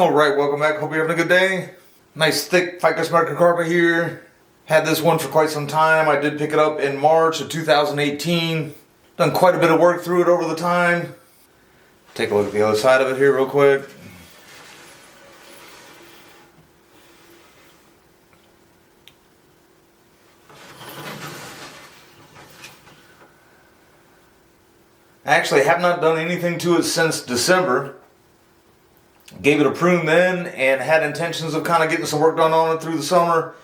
Alright, welcome back. Hope you're having a good day. Nice thick Ficus Microcarpa here. Had this one for quite some time. I did pick it up in March of 2018. Done quite a bit of work through it over the time. Take a look at the other side of it here real quick. I actually have not done anything to it since December. Gave it a prune then and had intentions of kind of getting some work done on it through the summer.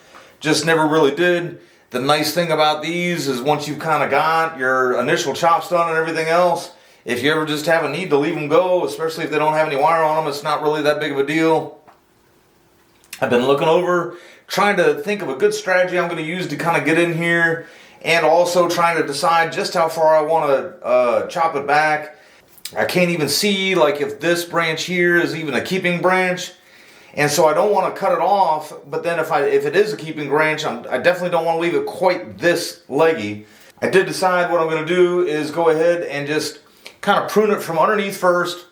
Just never really did. The nice thing about these is once you've kind of got your initial chops done and everything else, if you ever just have a need to leave them go, especially if they don't have any wire on them, it's not really that big of a deal. I've been looking over, trying to think of a good strategy I'm going to use to kind of get in here, and also trying to decide just how far I want to chop it back. I can't even see like if this branch here is even a keeping branch, and so I don't want to cut it off. But then if it is a keeping branch, I definitely don't want to leave it quite this leggy. I did decide what I'm going to do is go ahead and just kind of prune it from underneath first,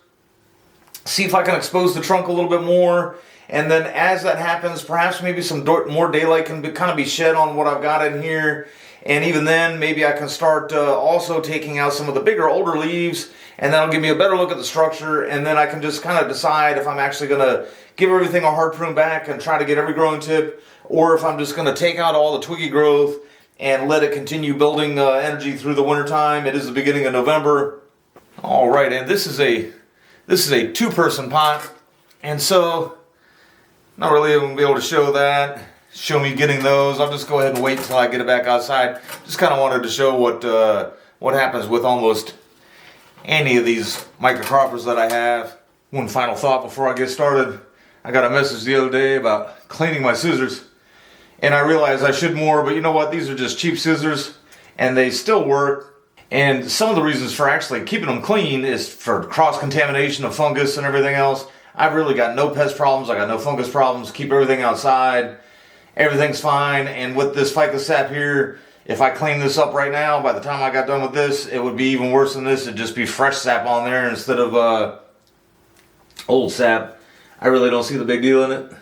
see if I can expose the trunk a little bit more, and then as that happens, perhaps maybe some more daylight can kind of be shed on what I've got in here. And even then, maybe I can start also taking out some of the bigger, older leaves, and that'll give me a better look at the structure, and then I can just kind of decide if I'm actually going to give everything a hard prune back and try to get every growing tip, or if I'm just going to take out all the twiggy growth and let it continue building energy through the wintertime. It is the beginning of November. All right, and this is a two-person pot, and so not really going to be able to show me getting those. I'll just go ahead and wait until I get it back outside. Just kind of wanted to show what happens with almost any of these microcarpas that I have. One final thought before I get started. I got a message the other day about cleaning my scissors, and I realized I should more, but you know what? These are just cheap scissors, and they still work. And some of the reasons for actually keeping them clean is for cross-contamination of fungus and everything else. I've really got no pest problems. I got no fungus problems. Keep everything outside. Everything's fine. And with this ficus sap here, if I clean this up right now, by the time I got done with this, it would be even worse than this. It'd just be fresh sap on there instead of old sap. I really don't see the big deal in it.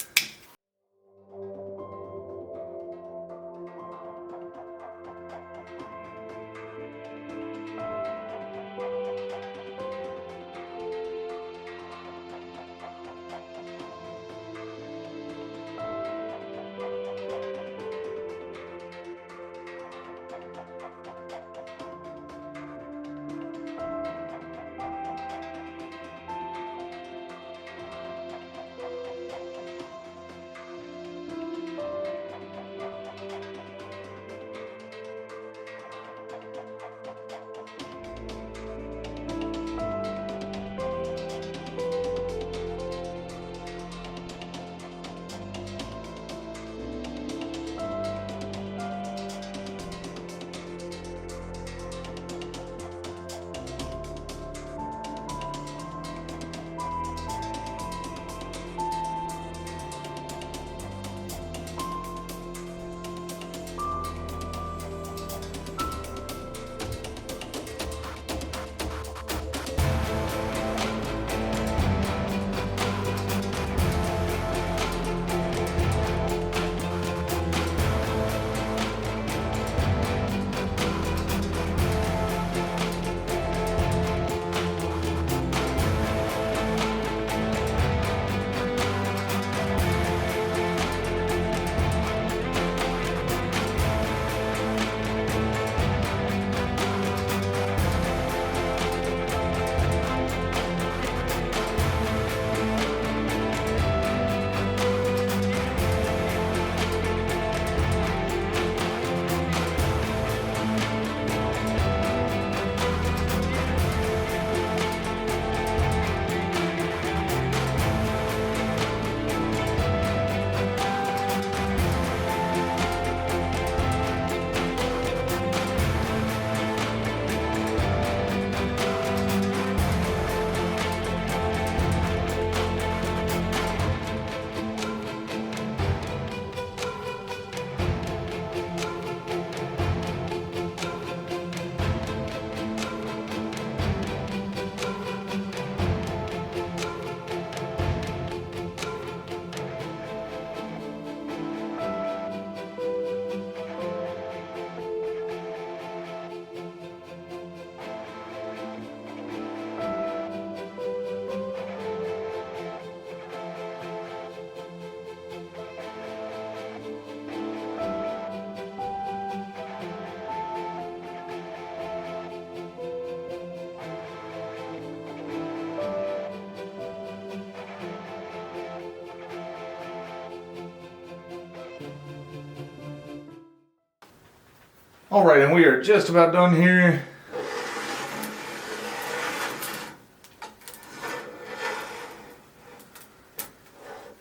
Alright, and we are just about done here.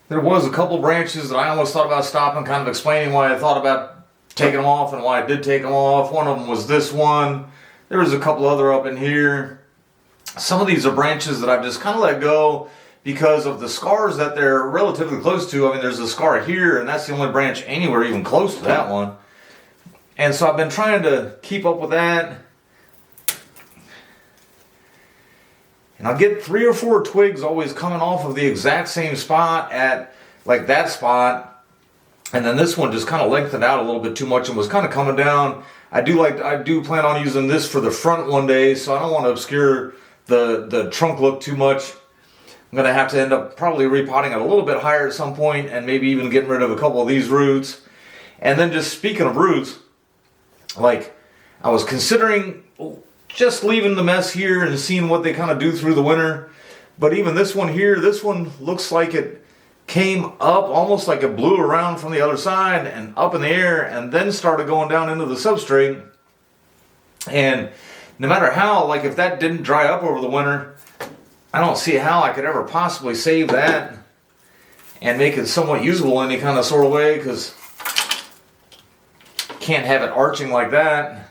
There was a couple branches that I almost thought about stopping, kind of explaining why I thought about taking them off and why I did take them off. One of them was this one. There was a couple other up in here. Some of these are branches that I've just kind of let go because of the scars that they're relatively close to. I mean, there's a scar here, and that's the only branch anywhere even close to that one. And so I've been trying to keep up with that. And I'll get 3 or 4 twigs always coming off of the exact same spot at like that spot. And then this one just kind of lengthened out a little bit too much and was kind of coming down. I do plan on using this for the front one day, so I don't want to obscure the trunk look too much. I'm going to have to end up probably repotting it a little bit higher at some point and maybe even getting rid of a couple of these roots. And then just speaking of roots, like I was considering just leaving the mess here and seeing what they kind of do through the winter. But even this one here, this one looks like it came up almost like it blew around from the other side and up in the air and then started going down into the substrate. And no matter how, like if that didn't dry up over the winter, I don't see how I could ever possibly save that and make it somewhat usable in any kind of sort of way, because can't have it arching like that.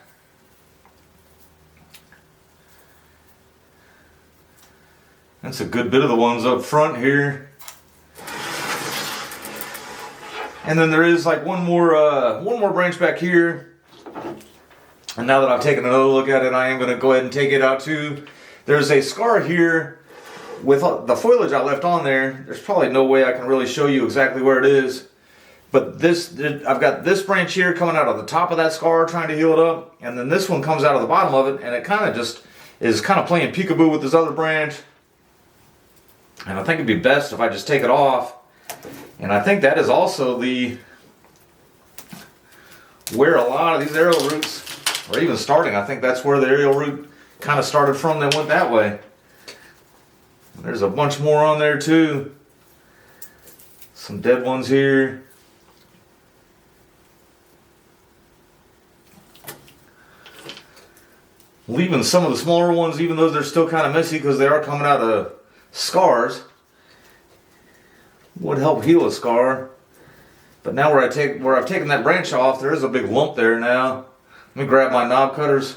That's a good bit of the ones up front here. And then there is like one more branch back here. And now that I've taken another look at it, I am going to go ahead and take it out too. There's a scar here with the foliage I left on there. There's probably no way I can really show you exactly where it is. But I've got this branch here coming out of the top of that scar trying to heal it up. And then this one comes out of the bottom of it, and it kind of just is kind of playing peekaboo with this other branch. And I think it'd be best if I just take it off. And I think that is also where a lot of these aerial roots are even starting. I think that's where the aerial root kind of started from, then went that way. There's a bunch more on there too. Some dead ones here. Leaving some of the smaller ones, even though they're still kind of messy because they are coming out of scars. Would help heal a scar. But now where I've taken that branch off, there is a big lump there now. Let me grab my knob cutters.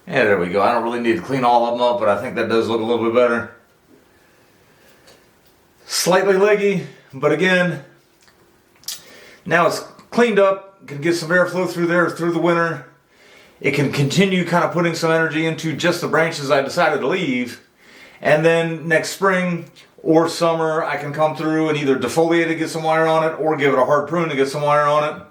Yeah, there we go. I don't really need to clean all of them up, but I think that does look a little bit better. Slightly leggy, but again, now it's cleaned up. Can get some airflow through there through the winter. It can continue kind of putting some energy into just the branches I decided to leave. And then next spring or summer, I can come through and either defoliate it, get some wire on it, or give it a hard prune to get some wire on it.